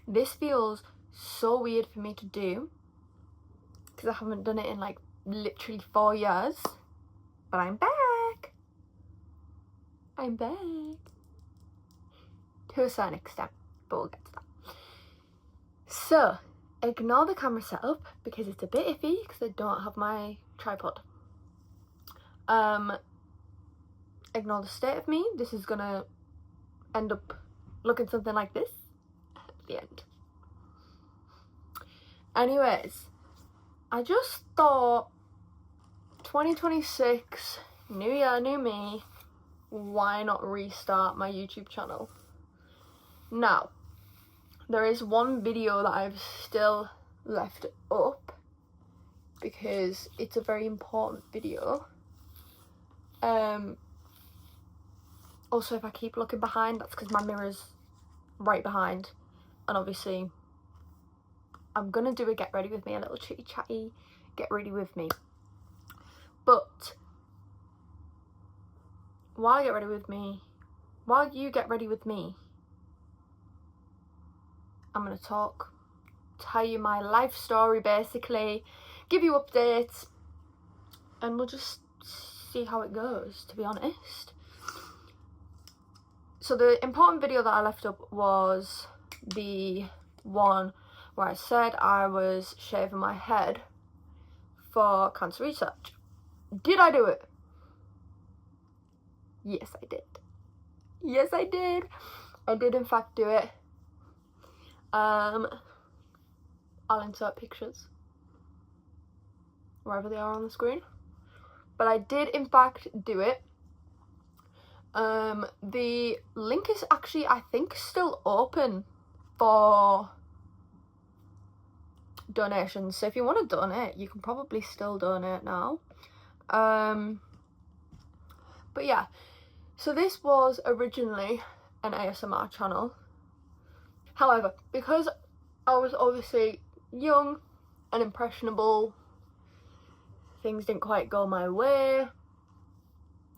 This feels so weird for me to do because I haven't done it in like literally 4 years, but I'm back. I'm back to a certain extent, but we'll get to that. So ignore the camera setup because it's a bit iffy because I don't have my tripod. Ignore the state of me. This is gonna end up looking something like this at the end. Anyways, I just thought 2026, new year, new me, why not restart my YouTube channel? Now, there is one video that I've still left up because it's a very important video. Also, if I keep looking behind, that's because my mirror's right behind, and obviously I'm gonna do a get ready with me, a little chitty chatty get ready with me. But while you get ready with me, I'm gonna tell you my life story basically, give you updates, and we'll just see how it goes, to be honest. So the important video that I left up was the one where I said I was shaving my head for cancer research. Did I do it? Yes, I did. Yes, I did. I did in fact do it. I'll insert pictures wherever they are on the screen. But I did in fact do it. The link is actually, I think, still open for donations. So if you want to donate, you can probably still donate now. But yeah, so this was originally an ASMR channel. However, because I was obviously young and impressionable, things didn't quite go my way.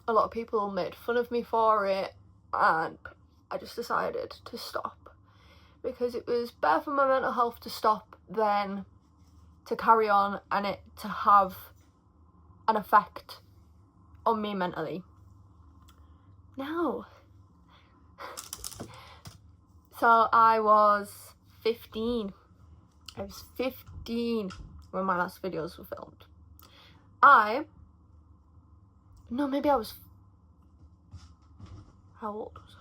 A lot of people made fun of me for it, and I just decided to stop because it was better for my mental health to stop than to carry on and it to have an effect on me mentally. No. So I was 15. I was 15 when my last videos were filmed. No, maybe I was... How old was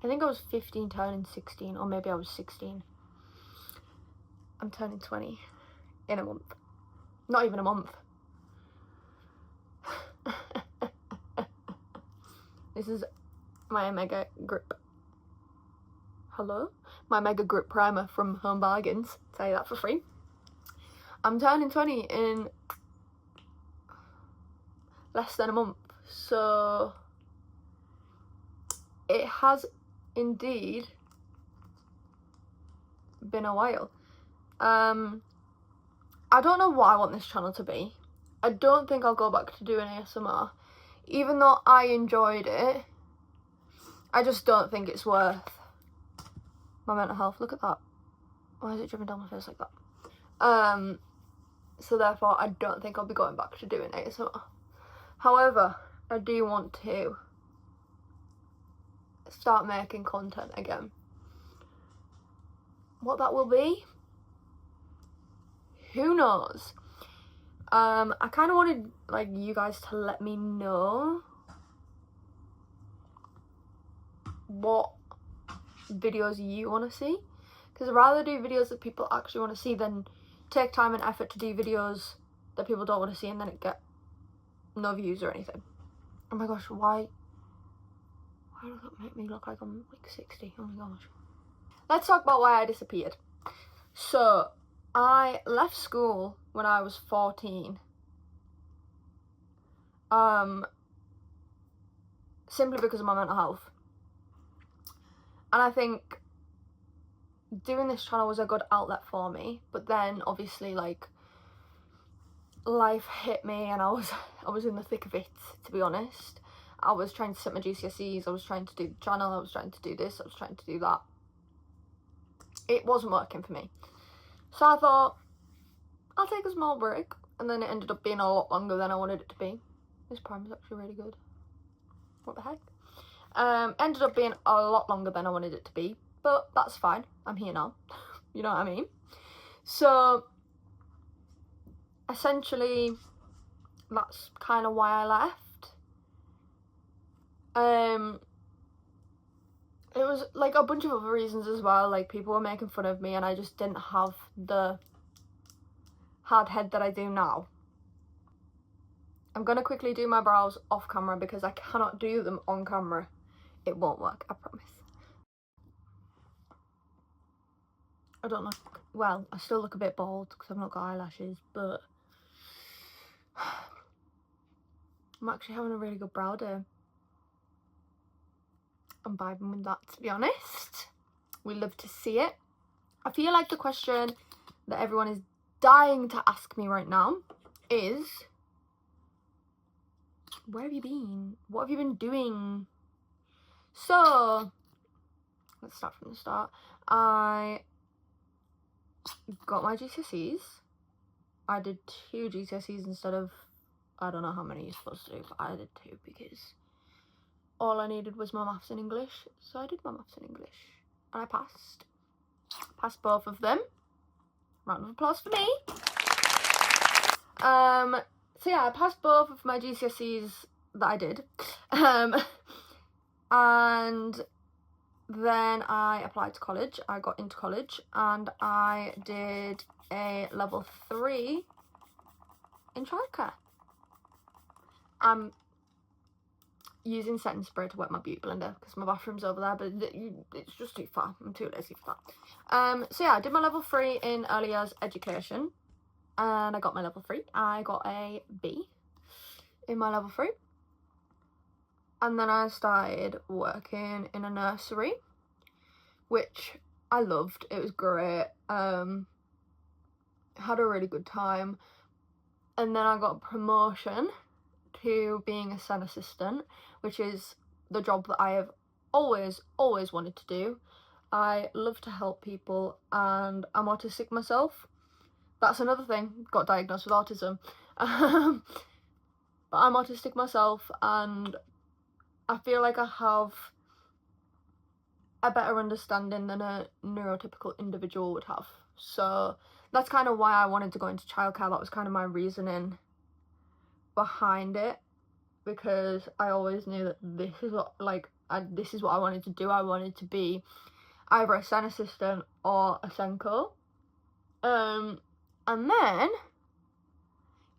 I think I was 15 turning 16, or maybe I was 16. I'm turning 20 in a month. Not even a month. This is my Mega Grip. Hello? My Mega Grip Primer from Home Bargains. Tell you that for free. I'm turning 20 in less than a month, so it has indeed been a while. I don't know what I want this channel to be. I don't think I'll go back to doing ASMR, even though I enjoyed it. I just don't think it's worth my mental health. Look at that. Why is it dripping down my face like that? So therefore I don't think I'll be going back to doing ASMR. However, I do want to start making content again. What that will be, who knows? I kind of wanted like you guys to let me know what videos you want to see, because I'd rather do videos that people actually want to see than take time and effort to do videos that people don't want to see and then it get no views or anything. Oh my gosh, why does that make me look like I'm like 60? Oh my gosh. Let's talk about why I disappeared. So I left school when I was 14. Simply because of my mental health. And I think doing this channel was a good outlet for me, but then obviously like life hit me and I was in the thick of it, to be honest. I was trying to set my GCSEs, I was trying to do the channel, I was trying to do this, I was trying to do that. it wasn't working for me. So I thought, I'll take a small break, and then it ended up being a lot longer than I wanted it to be. This prime is actually really good. What the heck? Ended up being a lot longer than I wanted it to be, but that's fine. I'm here now. You know what I mean? So, essentially, that's kind of why I left. It was like a bunch of other reasons as well, like people were making fun of me and I just didn't have the hard head that I do now. I'm gonna quickly do my brows off camera because I cannot do them on camera. It won't work, I promise. I don't look, well, I still look a bit bald because I've not got eyelashes, but I'm actually having a really good brow day. I'm vibing with that, to be honest. We love to see it. I feel like the question that everyone is dying to ask me right now is, where have you been? What have you been doing? So, let's start from the start. I got my GCSEs. I did 2 GCSEs instead of, I don't know how many you're supposed to do, but I did 2 because all I needed was my maths and English. So I did my maths and English. And I passed. Passed both of them. Round of applause for me. So yeah, I passed both of my GCSEs that I did. And then I applied to college. I got into college and I did a level 3 in childcare. I'm using setting spray to wet my beauty blender because my bathroom's over there, but it's just too far. I'm too lazy for that. So yeah, I did my level 3 in early years education and I got my level 3. I got a B in my level 3. And then I started working in a nursery, which I loved. It was great. Had a really good time. And then I got a promotion to being a SEN assistant, which is the job that I have always wanted to do. I love to help people and I'm autistic myself. That's another thing, got diagnosed with autism. But I'm autistic myself and I feel like I have a better understanding than a neurotypical individual would have. So that's kind of why I wanted to go into childcare. That was kind of my reasoning behind it, because I always knew that this is what I wanted to do. I wanted to be either a SEN assistant or a SENCO. And then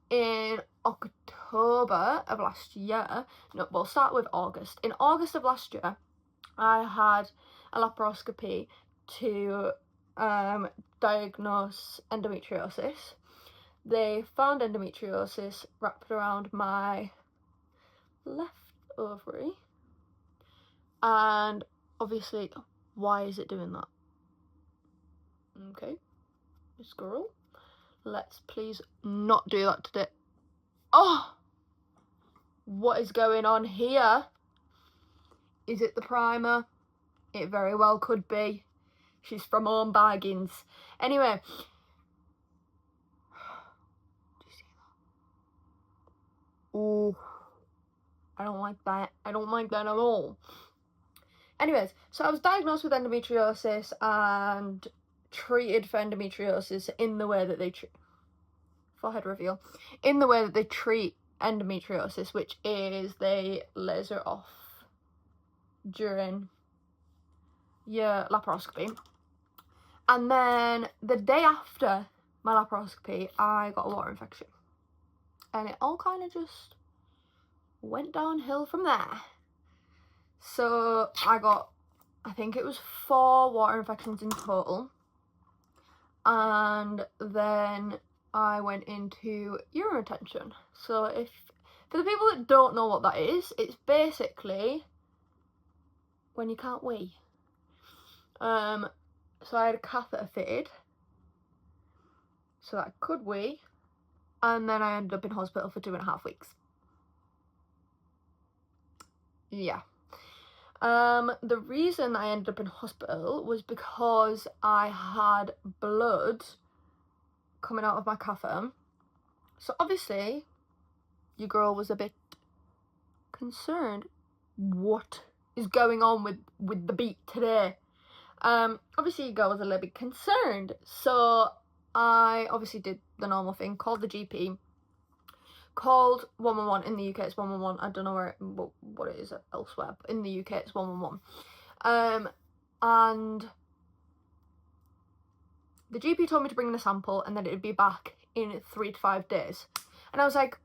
in October of last year, no, we'll start with August. In August of last year, I had a laparoscopy to diagnose endometriosis. They found endometriosis wrapped around my left ovary, and obviously, why is it doing that? Okay, squirrel, let's please not do that today. Oh, what is going on here? Is it the primer? It very well could be. She's from Home Bargains. Anyway, do you see that? Oh, I don't like that. I don't like that at all. Anyways, so I was diagnosed with endometriosis and treated for endometriosis in the way that they treat forehead reveal, in the way that they treat endometriosis, which is they laser off during your laparoscopy. And then the day after my laparoscopy, I got a water infection. And it all kind of just went downhill from there. So I got, I think it was 4 water infections in total. And then I went into urine retention. So for the people that don't know what that is, it's basically when you can't wee. So I had a catheter fitted so that I could wee, and then I ended up in hospital for 2.5 weeks. Yeah. The reason I ended up in hospital was because I had blood coming out of my catheter. So obviously, your girl was a bit concerned. What is going on with the beat today? Obviously your girl was a little bit concerned. So I obviously did the normal thing, called the GP, called 111. In the UK it's 111. I don't know what it is elsewhere, but in the UK it's 111. And the GP told me to bring in a sample and that it would be back in 3 to 5 days. And I was like,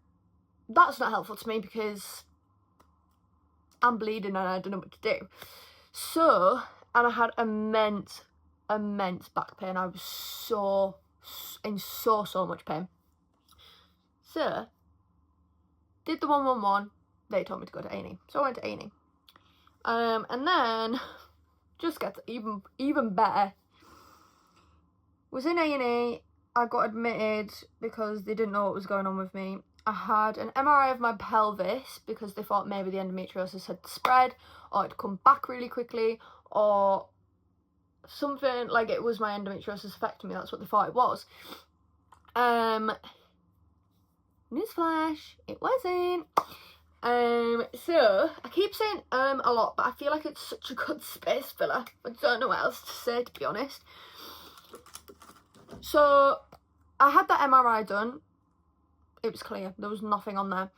that's not helpful to me because I'm bleeding and I don't know what to do. So, and I had immense back pain. I was in so much pain. So, did the 111. They told me to go to A&E. So I went to A&E. And then, just gets even better. Was in A&E. I got admitted because they didn't know what was going on with me. I had an MRI of my pelvis because they thought maybe the endometriosis had spread or it'd come back really quickly or something, like it was my endometriosis affecting me. That's what they thought it was. Newsflash, it wasn't. So I keep saying a lot, but I feel like it's such a good space filler. I don't know what else to say, to be honest. So I had that MRI done. It was clear, there was nothing on there.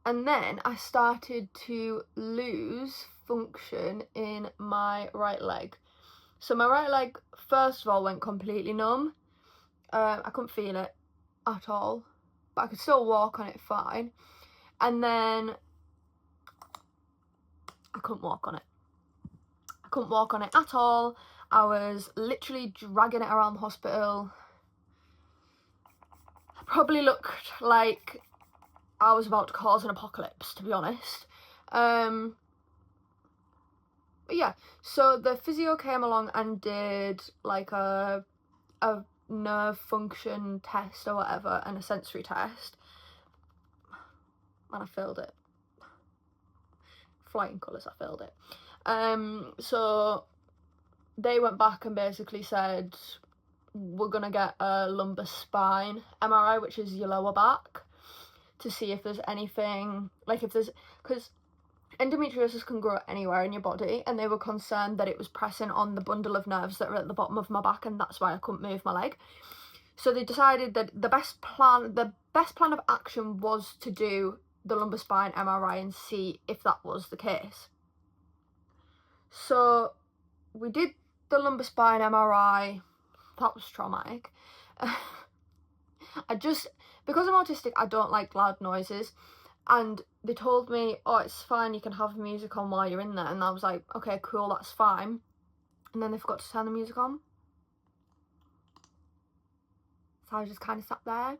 And then I started to lose function in my right leg. So my right leg, first of all, went completely numb. I couldn't feel it at all, but I could still walk on it fine. And then I couldn't walk on it. I couldn't walk on it at all. I was literally dragging it around the hospital. Probably looked like I was about to cause an apocalypse, to be honest. But yeah, so the physio came along and did like a nerve function test or whatever and a sensory test, and I failed it. Flying colours, I failed it. So they went back and basically said, we're gonna get a lumbar spine MRI, which is your lower back, to see if there's anything, like if there's, because endometriosis can grow anywhere in your body, and they were concerned that it was pressing on the bundle of nerves that are at the bottom of my back, and that's why I couldn't move my leg. So they decided that the best plan of action was to do the lumbar spine MRI and see if that was the case. So we did the lumbar spine MRI. That was traumatic. Because I'm autistic, I don't like loud noises, and they told me, oh, it's fine, you can have music on while you're in there, and I was like, okay, cool, that's fine. And then they forgot to turn the music on, so I just kind of sat there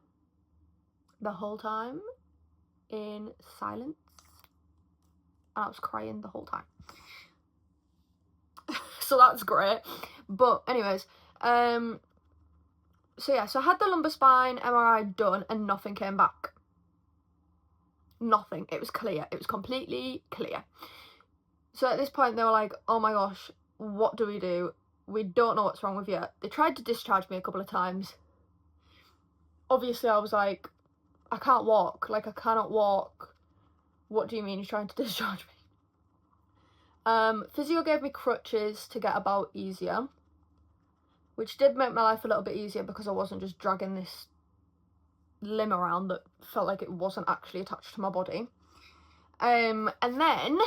the whole time in silence, and I was crying the whole time. So that's great. But anyways, so yeah, so I had the lumbar spine MRI done and nothing came back. Nothing. It was clear. It was completely clear. So at this point they were like, oh my gosh, what do? We don't know what's wrong with you. They tried to discharge me a couple of times. Obviously I was like, I can't walk. Like, I cannot walk. What do you mean you're trying to discharge me? Physio gave me crutches to get about easier, which did make my life a little bit easier because I wasn't just dragging this limb around that felt like it wasn't actually attached to my body. And then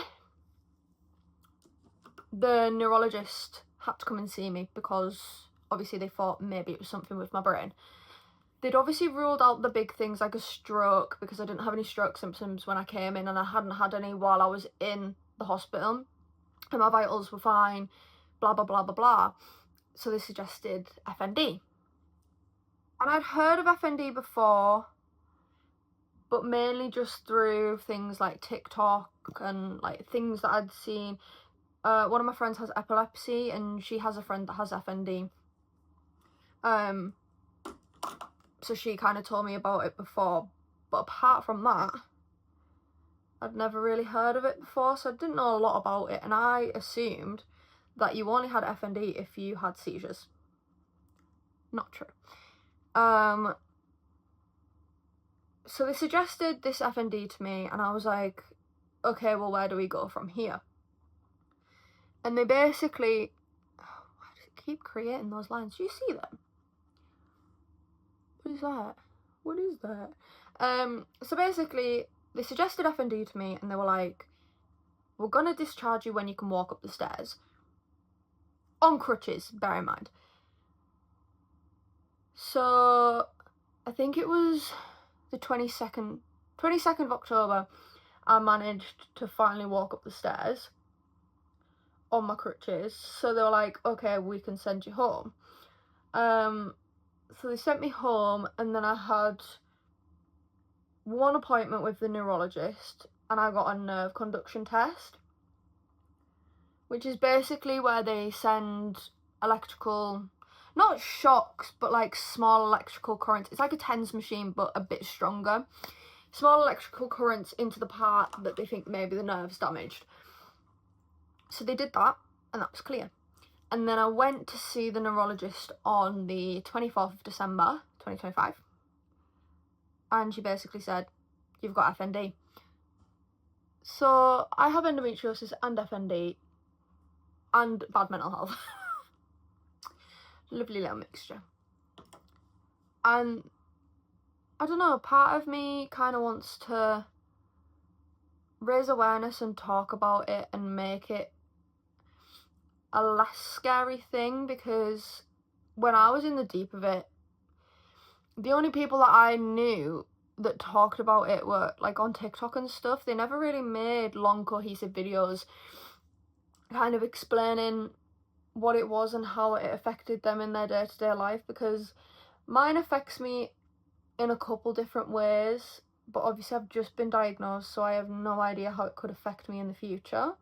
the neurologist had to come and see me because obviously they thought maybe it was something with my brain. They'd obviously ruled out the big things like a stroke because I didn't have any stroke symptoms when I came in, and I hadn't had any while I was in the hospital, and my vitals were fine, blah blah blah blah blah. So they suggested FND. And I'd heard of FND before, but mainly just through things like TikTok and like things that I'd seen. One of my friends has epilepsy and she has a friend that has FND. So she kind of told me about it before, but apart from that, I'd never really heard of it before, so I didn't know a lot about it, and I assumed that you only had FND if you had seizures. Not true. So they suggested this FND to me, and I was like, okay, well, where do we go from here? And they basically, why does it keep creating those lines? Do you see them? What is that? What is that? So basically, they suggested FND to me, and they were like, we're gonna discharge you when you can walk up the stairs. On crutches, bear in mind. So, I think it was the 22nd of October, I managed to finally walk up the stairs on my crutches. So they were like, okay, we can send you home. So they sent me home, and then I had one appointment with the neurologist, and I got a nerve conduction test, which is basically where they send electrical, not shocks, but like small electrical currents. It's like a TENS machine, but a bit stronger. Small electrical currents into the part that they think maybe the nerve's damaged. So they did that, and that was clear. And then I went to see the neurologist on the 24th of December, 2025. And she basically said, you've got FND. So I have endometriosis and FND and bad mental health. Lovely little mixture. And I don't know, part of me kind of wants to raise awareness and talk about it and make it a less scary thing, because when I was in the deep of it, the only people that I knew that talked about it were like on TikTok and stuff. They never really made long cohesive videos kind of explaining what it was and how it affected them in their day-to-day life, because mine affects me in a couple different ways, but obviously I've just been diagnosed, so I have no idea how it could affect me in the future.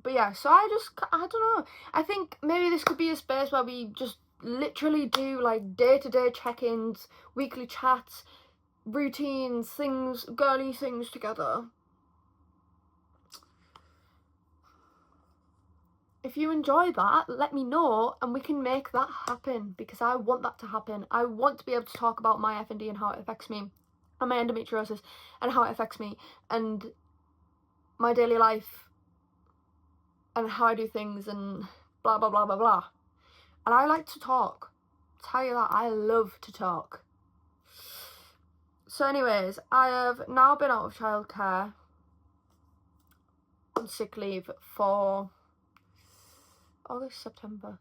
But yeah, so I don't know, I think maybe this could be a space where we just literally do like day-to-day check-ins, weekly chats, routines, things, girly things together. If you enjoy that, let me know and we can make that happen, because I want that to happen. I want to be able to talk about my FND and how it affects me, and my endometriosis and how it affects me, and my daily life, and how I do things, and blah blah blah blah blah. And I like to talk. I'll tell you that, I love to talk. So anyways, I have now been out of childcare on sick leave for August, September,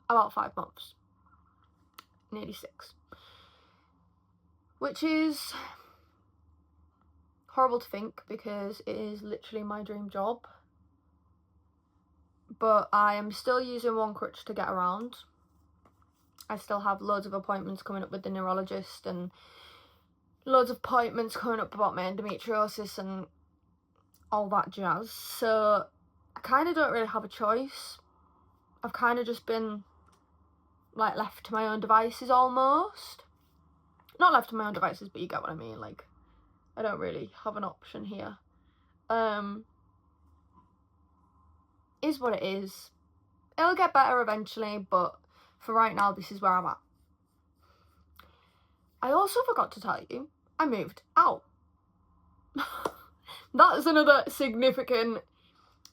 about 5 months, nearly 6, which is horrible to think because it is literally my dream job, but I am still using one crutch to get around. I still have loads of appointments coming up with the neurologist and loads of appointments coming up about my endometriosis and all that jazz, so I kind of don't really have a choice. I've kind of just been like left to my own devices almost. Not left to my own devices, but you get what I mean, like I don't really have an option here. Is what it is. It'll get better eventually, but for right now this is where I'm at. I also forgot to tell you, I moved out. That's another significant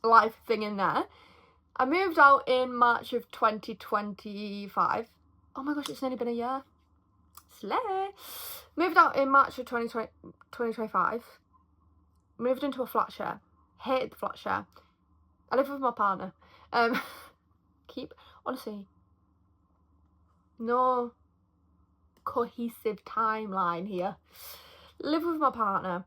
life thing in there. I moved out in March of 2025. Oh my gosh, it's nearly been a year. Slay! Moved out in March of 2025. Moved into a flat share. Hated the flat share. I live with my partner. Honestly, no cohesive timeline here. Live with my partner.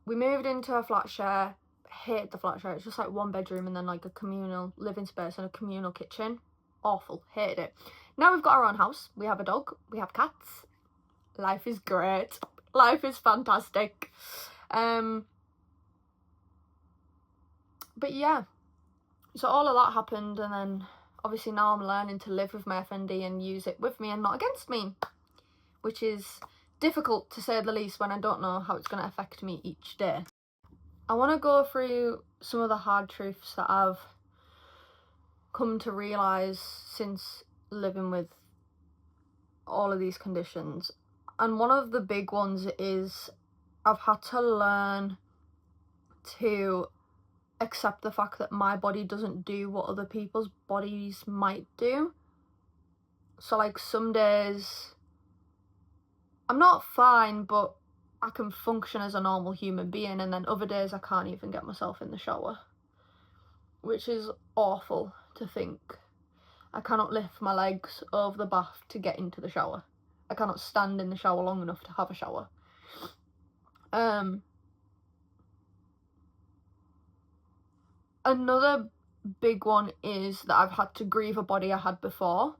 We moved into a flat share. Hate the flat share. It's just like one bedroom and then like a communal living space and a communal kitchen. Awful. Hated it. Now we've got our own house. We have a dog. We have cats. Life is great. Life is fantastic. But yeah. So all of that happened, and then obviously now I'm learning to live with my FND and use it with me and not against me, which is difficult to say the least when I don't know how it's going to affect me each day. I want to go through some of the hard truths that I've come to realise since living with all of these conditions. And one of the big ones is I've had to learn to accept the fact that my body doesn't do what other people's bodies might do. So like some days I'm not fine, but I can function as a normal human being, and then other days I can't even get myself in the shower, which is awful to think. I cannot lift my legs over the bath to get into the shower. I cannot stand in the shower long enough to have a shower. Another big one is that I've had to grieve a body I had before.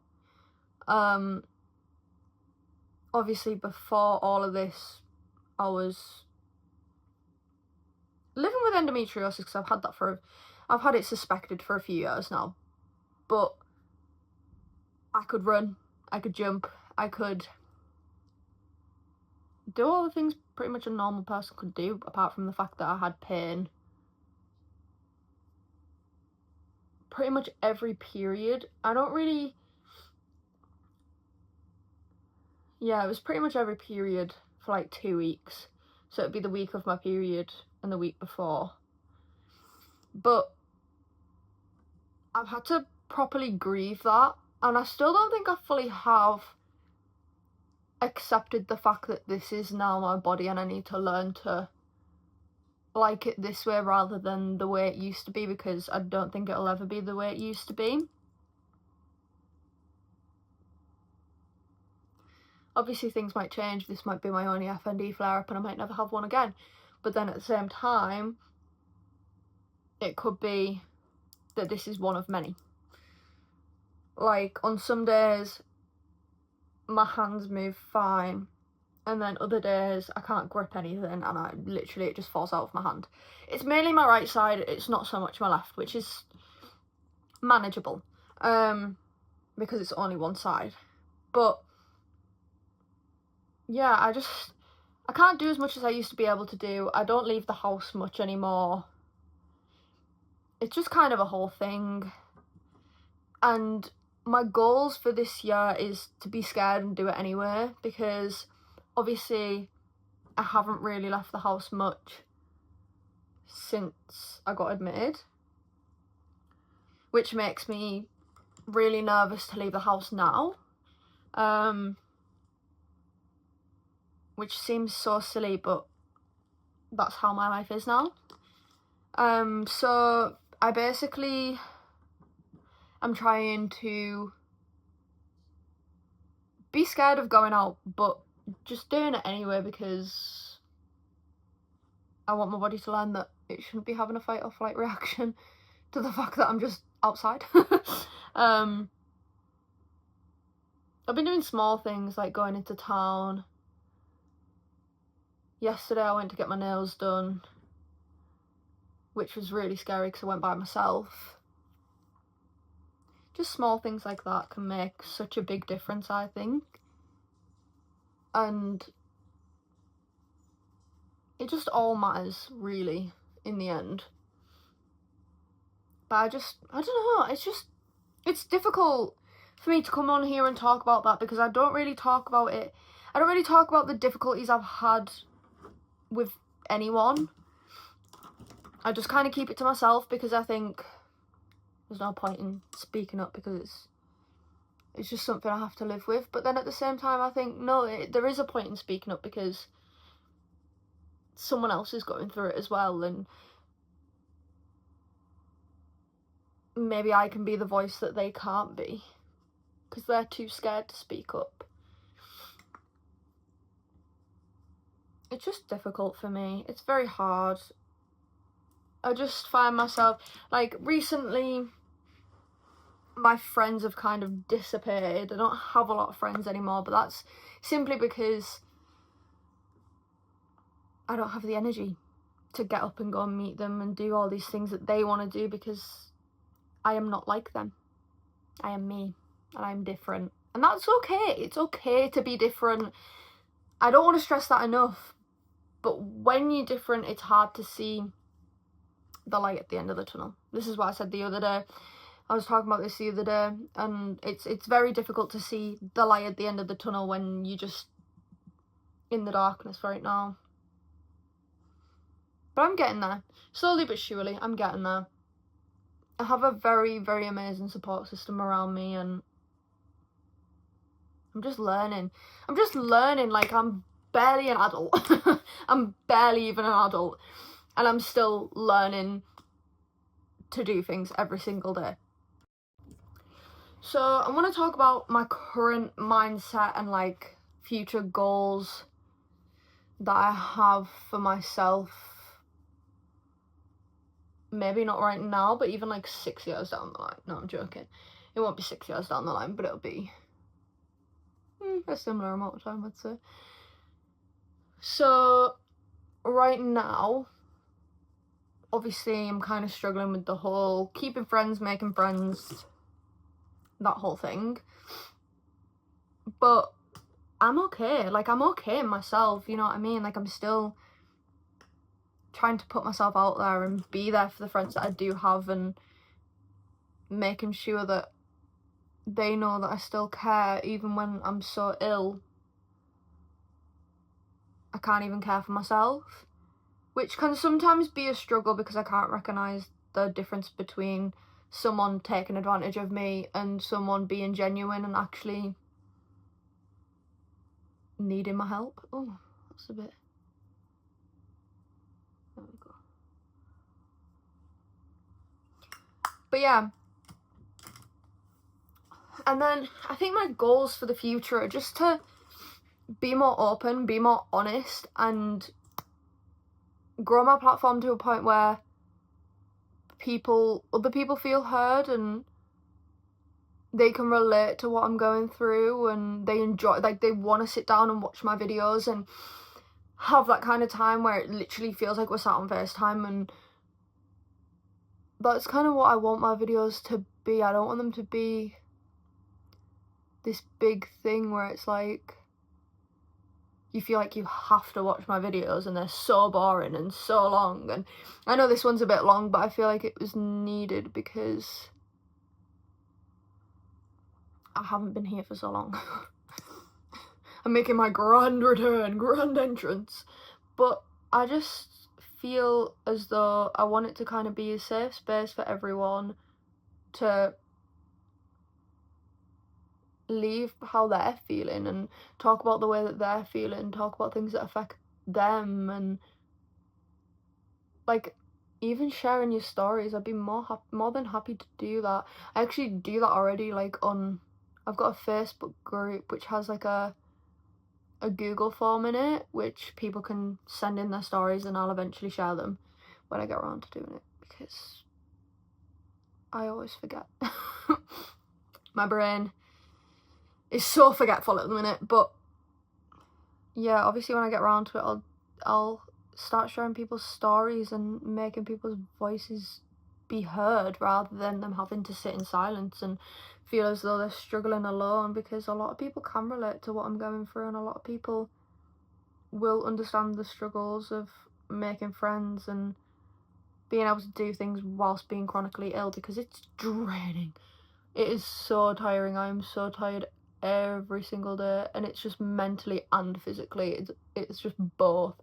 Obviously before all of this, I was living with endometriosis because I've had it suspected for a few years now. But I could run, I could jump, I could do all the things pretty much a normal person could do, apart from the fact that I had pain pretty much every period. It was pretty much every period for like 2 weeks. So it'd be the week of my period and the week before. But I've had to properly grieve that, and I still don't think I fully have accepted the fact that this is now my body and I need to learn to like it this way rather than the way it used to be, because I don't think it'll ever be the way it used to be. Obviously things might change. This might be my only FND flare-up and I might never have one again. But then at the same time, it could be that this is one of many. Like, on some days, my hands move fine, and then other days I can't grip anything and it just falls out of my hand. It's mainly my right side, it's not so much my left, which is manageable, because it's only one side. But yeah, I can't do as much as I used to be able to do. I don't leave the house much anymore. It's just kind of a whole thing. And my goals for this year is to be scared and do it anyway, because obviously I haven't really left the house much since I got admitted, which makes me really nervous to leave the house now, which seems so silly, but that's how my life is now. So I basically am trying to be scared of going out, but just doing it anyway, because I want my body to learn that it shouldn't be having a fight or flight reaction to the fact that I'm just outside. I've been doing small things like going into town. Yesterday I went to get my nails done, which was really scary because I went by myself. Just small things like that can make such a big difference, I think. And it just all matters, really, in the end. But I don't know, it's difficult for me to come on here and talk about that, because I don't really talk about it. I don't really talk about the difficulties I've had with anyone. I just kind of keep it to myself, because I think there's no point in speaking up, because it's just something I have to live with. But then at the same time, I think, no, there is a point in speaking up, because someone else is going through it as well, and maybe I can be the voice that they can't be, because they're too scared to speak up. It's just difficult for me. It's very hard. I just find myself, like, recently my friends have kind of dissipated. I don't have a lot of friends anymore, but that's simply because I don't have the energy to get up and go and meet them and do all these things that they want to do, because I am not like them. I am me, and I'm different, And that's okay. It's okay to be different. I don't want to stress that enough. But when you're different, it's hard to see the light at the end of the tunnel. This is what I said the other day. I was talking about this the other day, and it's very difficult to see the light at the end of the tunnel when you're just in the darkness right now. But I'm getting there. Slowly but surely, I'm getting there. I have a very, very amazing support system around me, and I'm just learning. Like, I'm barely an adult. I'm barely even an adult. And I'm still learning to do things every single day. So I want to talk about my current mindset and like future goals that I have for myself. Maybe not right now, but even like 6 years down the line. No, I'm joking. It won't be 6 years down the line, but it'll be a similar amount of time, I'd say. So right now, obviously I'm kind of struggling with the whole keeping friends, making friends, that whole thing. But I'm okay. Like, I'm okay in myself, you know what I mean? Like, I'm still trying to put myself out there and be there for the friends that I do have, and making sure that they know that I still care even when I'm so ill. I can't even care for myself, which can sometimes be a struggle because I can't recognise the difference between someone taking advantage of me and someone being genuine and actually needing my help. Oh, that's a bit... There we go. But yeah. And then I think my goals for the future are just to be more open, be more honest, and grow my platform to a point where other people feel heard and they can relate to what I'm going through, and they enjoy, like, they want to sit down and watch my videos and have that kind of time where it literally feels like we're sat on FaceTime. And that's kind of what I want my videos to be. I don't want them to be this big thing where it's like you feel like you have to watch my videos and they're so boring and so long. And I know this one's a bit long, but I feel like it was needed because I haven't been here for so long. I'm making my grand return, grand entrance. But I just feel as though I want it to kind of be a safe space for everyone to leave how they're feeling and talk about the way that they're feeling, talk about things that affect them, and like even sharing your stories. I'd be more than happy to do that. I actually do that already, like I've got a Facebook group which has like a Google form in it which people can send in their stories, and I'll eventually share them when I get around to doing it because I always forget. My brain is so forgetful at the minute. But yeah, obviously when I get around to it, I'll start sharing people's stories and making people's voices be heard rather than them having to sit in silence and feel as though they're struggling alone, because a lot of people can relate to what I'm going through, and a lot of people will understand the struggles of making friends and being able to do things whilst being chronically ill, because it's draining. It is so tiring. I am so tired every single day, and it's just mentally and physically. It's just both.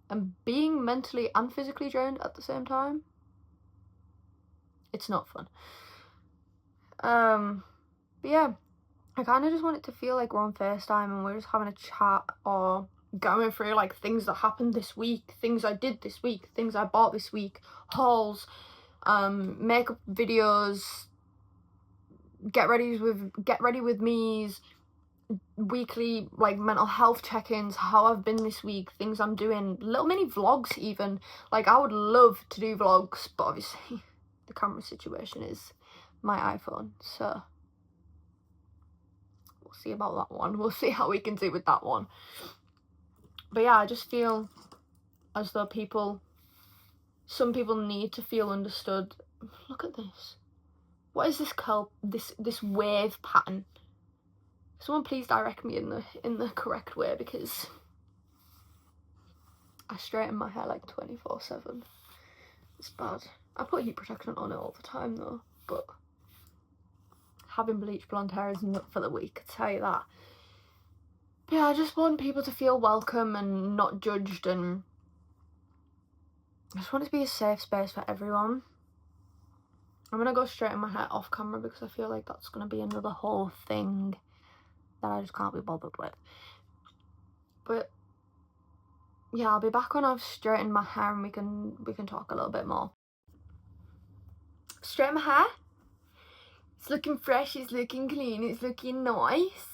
And being mentally and physically drained at the same time, it's not fun. But yeah, I kind of just want it to feel like we're on FaceTime and we're just having a chat, or going through like things that happened this week, things I did this week, things I bought this week, hauls, makeup videos, get ready with me's, weekly like mental health check-ins, how I've been this week, things I'm doing, little mini vlogs even. Like, I would love to do vlogs, but obviously the camera situation is my iPhone, so we'll see about that one. We'll see how we can do with that one. But yeah, I just feel as though some people need to feel understood. Look at this. What is this curl, this wave pattern? Someone please direct me in the correct way, because I straighten my hair like 24/7. It's bad. I put heat protection on it all the time though, but having bleached blonde hair is not for the weak, I tell you that. But yeah, I just want people to feel welcome and not judged, and I just want it to be a safe space for everyone. I'm gonna go straighten my hair off camera because I feel like that's gonna be another whole thing that I just can't be bothered with. But yeah, I'll be back when I've straightened my hair and we can talk a little bit more. Straighten my hair. It's looking fresh, it's looking clean, it's looking nice.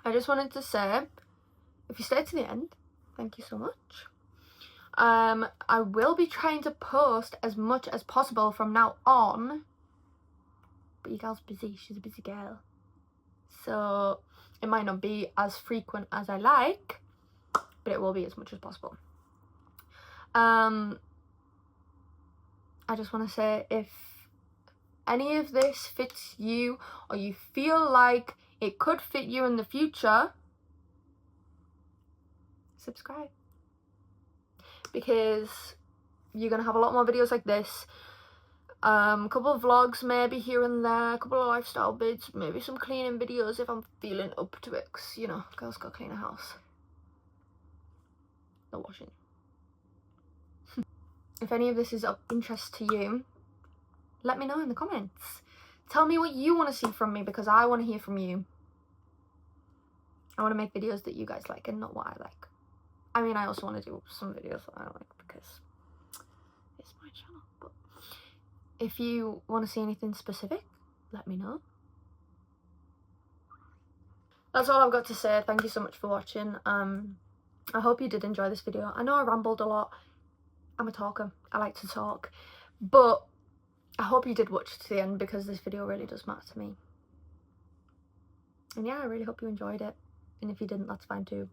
I just wanted to say, if you stayed to the end, thank you so much. I will be trying to post as much as possible from now on, but your girl's busy, she's a busy girl, so it might not be as frequent as I like, but it will be as much as possible. I just want to say, if any of this fits you, or you feel like it could fit you in the future, subscribe, because you're gonna have a lot more videos like this. A couple of vlogs maybe here and there, a couple of lifestyle bits, maybe some cleaning videos if I'm feeling up to it, because you know, girls gotta clean a house, no washing. If any of this is of interest to you, let me know in the comments. Tell me what you want to see from me, because I want to hear from you. I want to make videos that you guys like and not what I like. I mean, I also want to do some videos that I like because it's my channel. But if you want to see anything specific, let me know. That's all I've got to say. Thank you so much for watching. I hope you did enjoy this video. I know I rambled a lot. I'm a talker. I like to talk. But I hope you did watch to the end, because this video really does matter to me. And yeah, I really hope you enjoyed it. And if you didn't, that's fine too.